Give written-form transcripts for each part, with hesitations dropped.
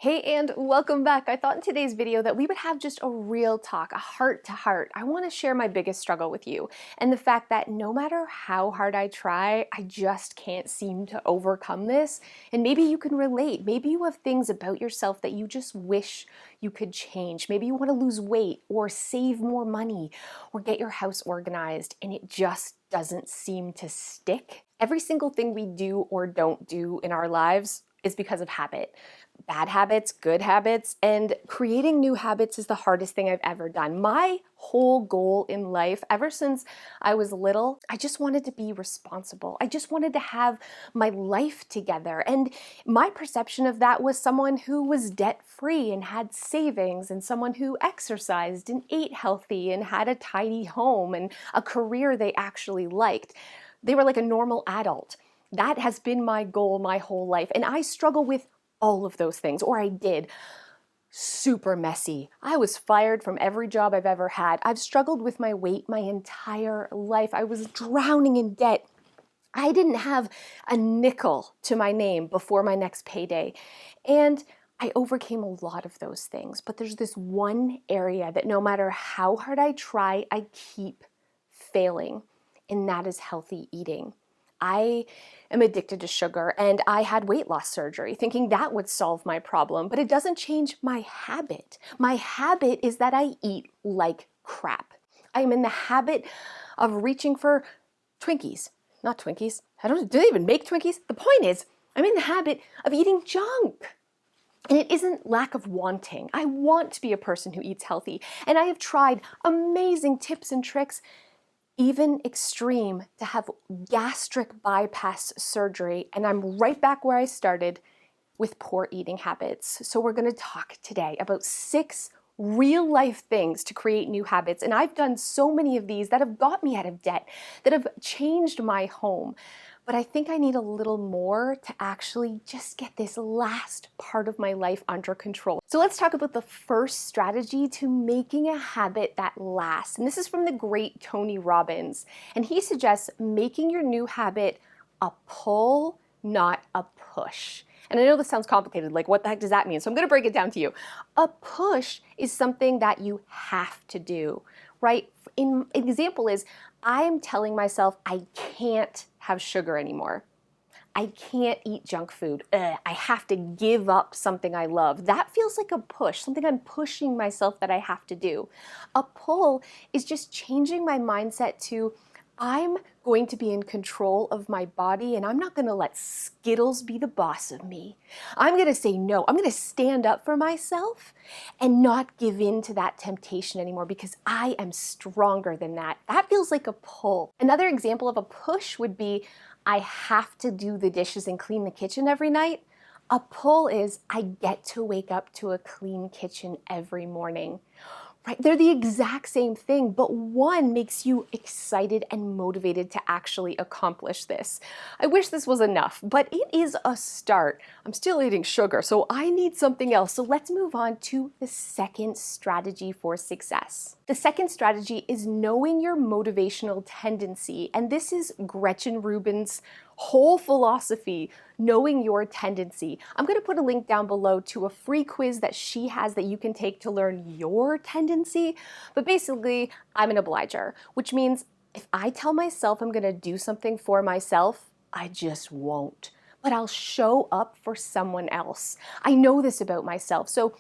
Hey, and welcome back. I thought in today's video that we would have just a real talk, a heart to heart. I want to share my biggest struggle with you and the fact that no matter how hard I try, I just can't seem to overcome this. And maybe you can relate. Maybe you have things about yourself that you just wish you could change. Maybe you want to lose weight or save more money or get your house organized, and it just doesn't seem to stick. Every single thing we do or don't do in our lives is because of habit. Bad habits, good habits, and creating new habits is the hardest thing I've ever done. My whole goal in life, ever since I was little, I just wanted to be responsible. I just wanted to have my life together. And my perception of that was someone who was debt-free and had savings, and someone who exercised and ate healthy and had a tidy home and a career they actually liked. They were like a normal adult. That has been my goal my whole life. And I struggle with all of those things, or I did. Super messy. I was fired from every job I've ever had. I've struggled with my weight my entire life. I was drowning in debt. I didn't have a nickel to my name before my next payday. And I overcame a lot of those things. But there's this one area that no matter how hard I try, I keep failing, and that is healthy eating. I am addicted to sugar, and I had weight loss surgery thinking that would solve my problem, but it doesn't change my habit. My habit is that I eat like crap. I am in the habit of reaching for Twinkies. Not Twinkies. Do they even make Twinkies? The point is, I'm in the habit of eating junk. And it isn't lack of wanting. I want to be a person who eats healthy, and I have tried amazing tips and tricks, even extreme, to have gastric bypass surgery, and I'm right back where I started with poor eating habits. So we're going to talk today about 6 real life things to create new habits, and I've done so many of these that have got me out of debt, that have changed my home. But I think I need a little more to actually just get this last part of my life under control. So let's talk about the first strategy to making a habit that lasts. And this is from the great Tony Robbins. And he suggests making your new habit a pull, not a push. And I know this sounds complicated, like what the heck does that mean? So I'm going to break it down to you. A push is something that you have to do, right? An example is, I'm telling myself I can't have sugar anymore. I can't eat junk food. I have to give up something I love. That feels like a push, something I'm pushing myself that I have to do. A pull is just changing my mindset to, I'm going to be in control of my body, and I'm not going to let Skittles be the boss of me. I'm going to say no. I'm going to stand up for myself and not give in to that temptation anymore, because I am stronger than that. That feels like a pull. Another example of a push would be, I have to do the dishes and clean the kitchen every night. A pull is, I get to wake up to a clean kitchen every morning. Right? They're the exact same thing, but one makes you excited and motivated to actually accomplish this. I wish this was enough, but it is a start. I'm still eating sugar, so I need something else. So let's move on to the second strategy for success. The second strategy is knowing your motivational tendency, and this is Gretchen Rubin's whole philosophy, knowing your tendency. I'm going to put a link down below to a free quiz that she has that you can take to learn your tendency. But basically, I'm an obliger, which means if I tell myself I'm going to do something for myself, I just won't. But I'll show up for someone else. I know this about myself. So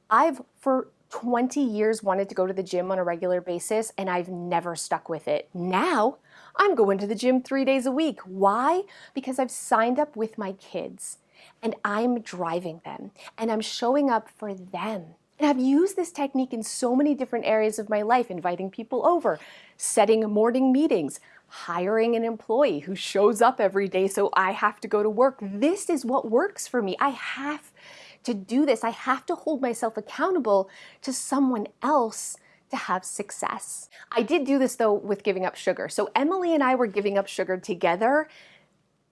I've, for 20 years, wanted to go to the gym on a regular basis, and I've never stuck with it. Now, I'm going to the gym 3 days a week. Why? Because I've signed up with my kids, and I'm driving them, and I'm showing up for them. And I've used this technique in so many different areas of my life, inviting people over, setting morning meetings, hiring an employee who shows up every day so I have to go to work. This is what works for me. I have to do this. I have to hold myself accountable to someone else to have success. I did do this though with giving up sugar. So Emily and I were giving up sugar together,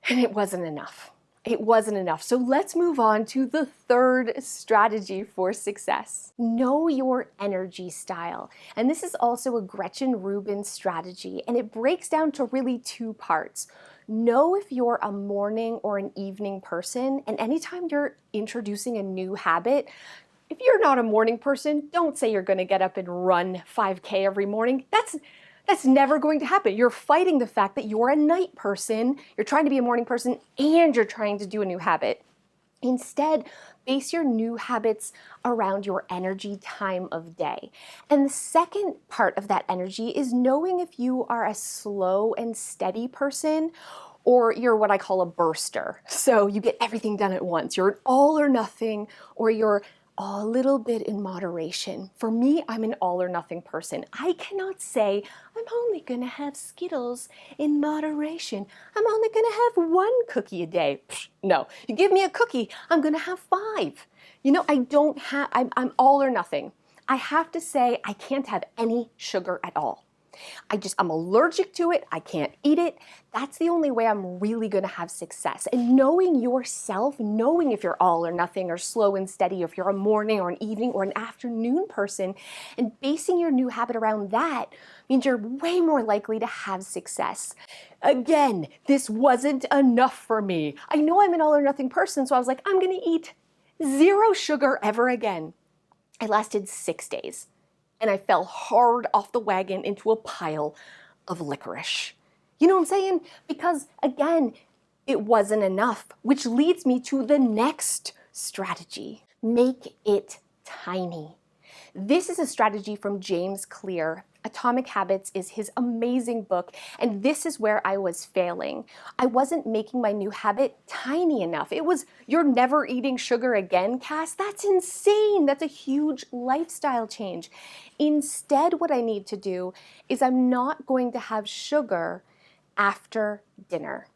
and it wasn't enough. It wasn't enough. So let's move on to the third strategy for success. Know your energy style. And this is also a Gretchen Rubin strategy, and it breaks down to really 2 parts. Know if you're a morning or an evening person, and anytime you're introducing a new habit, if you're not a morning person, don't say you're going to get up and run 5K every morning. That's never going to happen. You're fighting the fact that you're a night person, you're trying to be a morning person, and you're trying to do a new habit. Instead, base your new habits around your energy time of day. And the second part of that energy is knowing if you are a slow and steady person or you're what I call a burster. So you get everything done at once. You're an all or nothing, or you're a little bit in moderation. For me, I'm an all or nothing person. I cannot say, I'm only gonna have Skittles in moderation. I'm only gonna have one cookie a day. Psh, no, you give me a cookie, I'm gonna have 5. I'm all or nothing. I have to say I can't have any sugar at all. I'm allergic to it. I can't eat it. That's the only way I'm really going to have success. And knowing yourself, knowing if you're all or nothing or slow and steady, or if you're a morning or an evening or an afternoon person, and basing your new habit around that means you're way more likely to have success. Again, this wasn't enough for me. I know I'm an all or nothing person, so I was like, I'm going to eat 0 sugar ever again. I lasted 6 days. And I fell hard off the wagon into a pile of licorice. You know what I'm saying? Because again, it wasn't enough, which leads me to the next strategy. Make it tiny. This is a strategy from James Clear. Atomic Habits is his amazing book, and this is where I was failing. I wasn't making my new habit tiny enough. It was, you're never eating sugar again, Cass? That's insane. That's a huge lifestyle change. Instead, what I need to do is I'm not going to have sugar after dinner.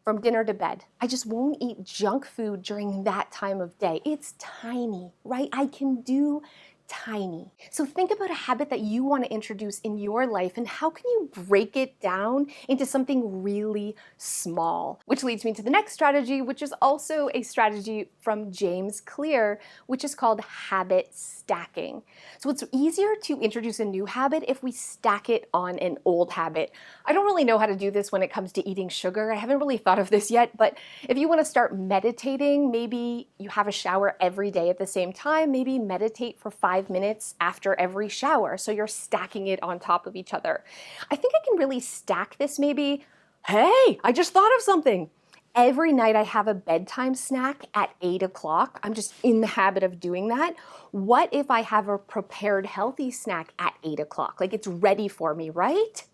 From dinner to bed. I just won't eat junk food during that time of day. It's tiny, right? I can do tiny. So think about a habit that you want to introduce in your life and how can you break it down into something really small? Which leads me to the next strategy, which is also a strategy from James Clear, which is called habit stacking. So it's easier to introduce a new habit if we stack it on an old habit. I don't really know how to do this when it comes to eating sugar. I haven't really thought of this yet, but if you want to start meditating, maybe you have a shower every day at the same time, maybe meditate for 5 minutes after every shower. So you're stacking it on top of each other. I think I can really stack this maybe. Hey, I just thought of something. Every night I have a bedtime snack at 8 o'clock. I'm just in the habit of doing that. What if I have a prepared healthy snack at 8 o'clock? Like it's ready for me, right?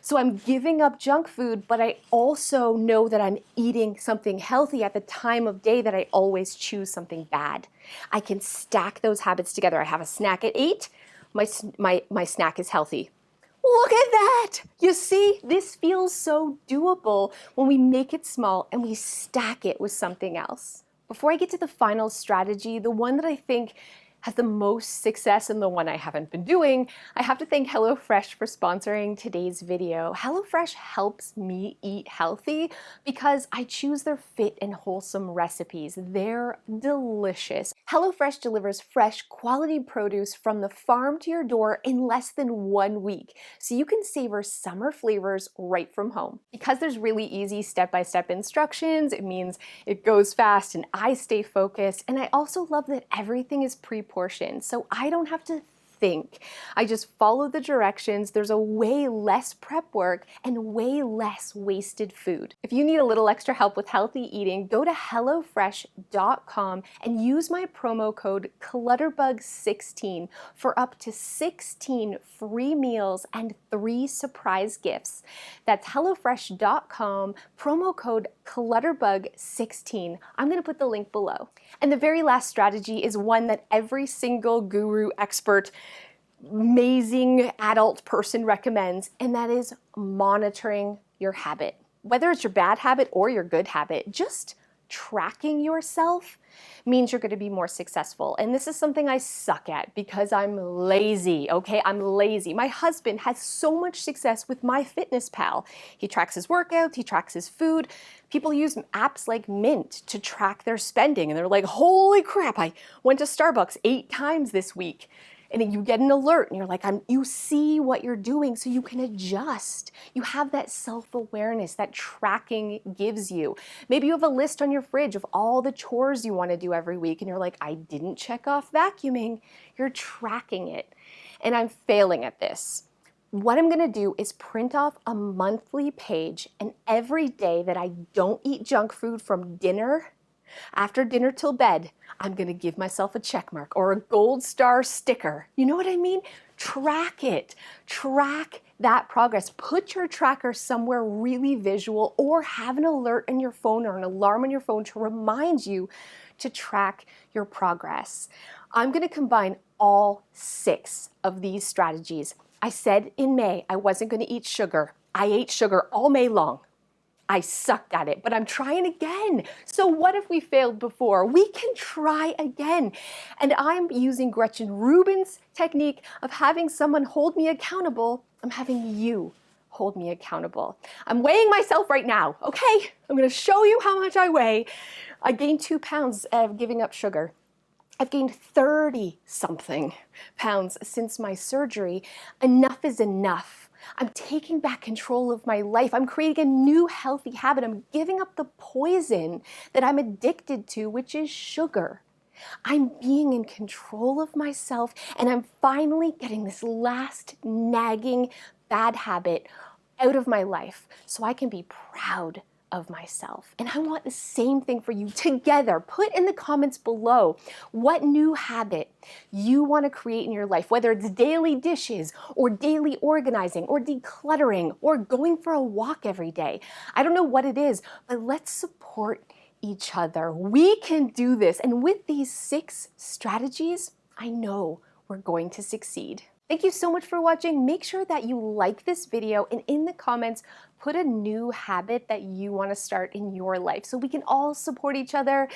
So I'm giving up junk food, but I also know that I'm eating something healthy at the time of day that I always choose something bad. I can stack those habits together. I have a snack at 8, my snack is healthy. Look at that! You see, this feels so doable when we make it small and we stack it with something else. Before I get to the final strategy, the one that I think has the most success and the one I haven't been doing, I have to thank HelloFresh for sponsoring today's video. HelloFresh helps me eat healthy because I choose their fit and wholesome recipes. They're delicious. HelloFresh delivers fresh, quality produce from the farm to your door in less than 1 week, so you can savor summer flavors right from home. Because there's really easy step-by-step instructions, it means it goes fast and I stay focused, and I also love that everything is pre-portioned, so I don't have to think. I just follow the directions. There's a way less prep work and way less wasted food. If you need a little extra help with healthy eating, go to HelloFresh.com and use my promo code Clutterbug16 for up to 16 free meals and 3 surprise gifts. That's HelloFresh.com, promo code Clutterbug16. I'm going to put the link below. And the very last strategy is one that every single guru, expert, amazing adult person recommends, and that is monitoring your habit. Whether it's your bad habit or your good habit, just tracking yourself means you're going to be more successful. And this is something I suck at because I'm lazy, okay? I'm lazy. My husband has so much success with MyFitnessPal. He tracks his workouts, he tracks his food. People use apps like Mint to track their spending, and they're like, holy crap, I went to Starbucks 8 times this week. and you get an alert and you're like, you see what you're doing so you can adjust. You have that self-awareness that tracking gives you. Maybe you have a list on your fridge of all the chores you want to do every week and you're like, I didn't check off vacuuming. You're tracking it. And I'm failing at this. What I'm gonna do is print off a monthly page, and every day that I don't eat junk food from dinner, after dinner till bed, I'm gonna give myself a check mark or a gold star sticker. You know what I mean? Track it. Track that progress. Put your tracker somewhere really visual, or have an alert on your phone or an alarm on your phone to remind you to track your progress. I'm gonna combine all 6 of these strategies. I said in May I wasn't gonna eat sugar. I ate sugar all May long. I sucked at it, but I'm trying again. So what if we failed before? We can try again. And I'm using Gretchen Rubin's technique of having someone hold me accountable. I'm having you hold me accountable. I'm weighing myself right now, okay? I'm gonna show you how much I weigh. I gained 2 pounds of giving up sugar. I've gained 30-something pounds since my surgery. Enough is enough. I'm taking back control of my life. I'm creating a new healthy habit. I'm giving up the poison that I'm addicted to, which is sugar. I'm being in control of myself, and I'm finally getting this last nagging bad habit out of my life so I can be proud of myself. And I want the same thing for you. Together, put in the comments below what new habit you want to create in your life, whether it's daily dishes or daily organizing or decluttering or going for a walk every day. I don't know what it is, but let's support each other. We can do this. And with these 6 strategies, I know we're going to succeed. Thank you so much for watching. Make sure that you like this video, and in the comments, put a new habit that you want to start in your life so we can all support each other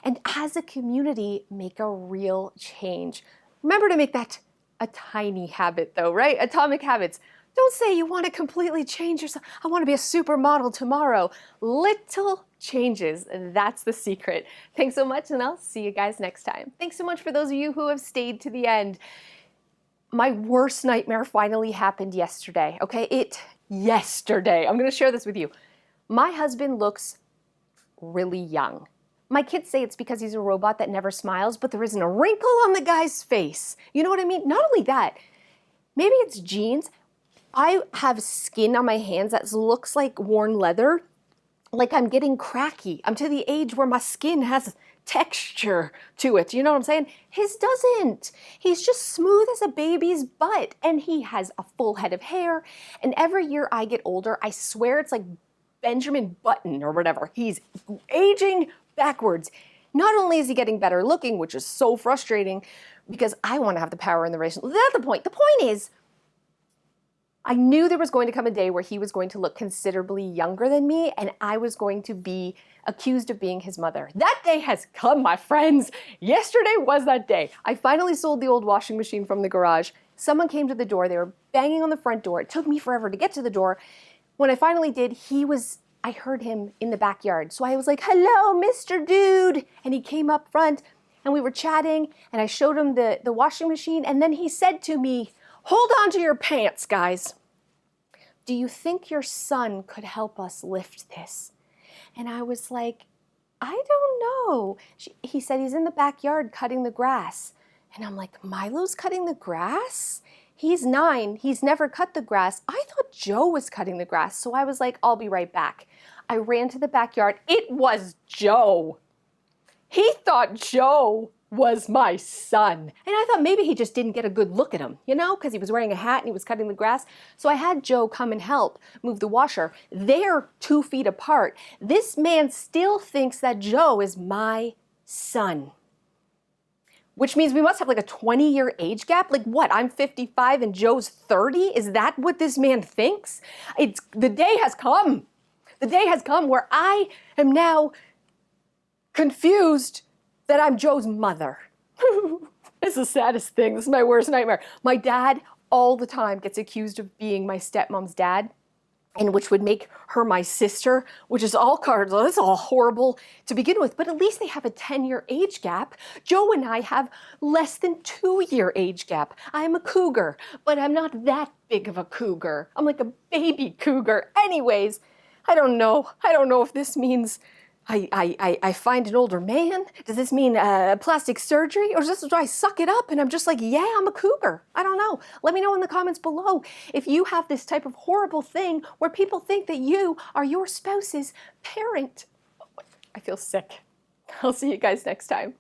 and as a community make a real change. Remember to make that a tiny habit though, right? Atomic habits. Don't say you want to completely change yourself. I want to be a supermodel tomorrow. Little changes, that's the secret. Thanks so much, and I'll see you guys next time. Thanks so much for those of you who have stayed to the end. My worst nightmare finally happened yesterday, okay? Yesterday. I'm gonna share this with you. My husband looks really young. My kids say it's because he's a robot that never smiles, but there isn't a wrinkle on the guy's face. You know what I mean? Not only that, maybe it's genes. I have skin on my hands that looks like worn leather, like I'm getting cracky. I'm to the age where my skin has texture to it. You know what I'm saying? His doesn't. He's just smooth as a baby's butt, and he has a full head of hair. And every year I get older, I swear it's like Benjamin Button or whatever. He's aging backwards. Not only is he getting better looking, which is so frustrating because I want to have the power in the race. That's the point. The point is, I knew there was going to come a day where he was going to look considerably younger than me, and I was going to be accused of being his mother. That day has come, my friends. Yesterday was that day. I finally sold the old washing machine from the garage. Someone came to the door. They were banging on the front door. It took me forever to get to the door. When I finally did, I heard him in the backyard. So I was like, hello, Mr. Dude. And he came up front, and we were chatting, and I showed him the washing machine, and then he said to me, hold on to your pants, guys. Do you think your son could help us lift this? And I was like, I don't know. He said he's in the backyard cutting the grass. And I'm like, Milo's cutting the grass? He's 9. He's never cut the grass. I thought Joe was cutting the grass. So I was like, I'll be right back. I ran to the backyard. It was Joe. He thought Joe was my son. And I thought maybe he just didn't get a good look at him, you know, because he was wearing a hat and he was cutting the grass. So I had Joe come and help move the washer. They're 2 feet apart. This man still thinks that Joe is my son, which means we must have like a 20-year age gap. Like what? I'm 55 and Joe's 30? Is that what this man thinks? The day has come. The day has come where I am now confused that I'm Joe's mother. It's the saddest thing. This is my worst nightmare. My dad all the time gets accused of being my stepmom's dad. and which would make her my sister, which is all cards. That's all horrible to begin with, but at least they have a 10-year age gap. Joe and I have less than 2-year age gap. I am a cougar, but I'm not that big of a cougar. I'm like a baby cougar. Anyways, I don't know. I don't know if this means I find an older man. Does this mean plastic surgery? Or do I suck it up and I'm just like, yeah, I'm a cougar? I don't know. Let me know in the comments below if you have this type of horrible thing where people think that you are your spouse's parent. I feel sick. I'll see you guys next time.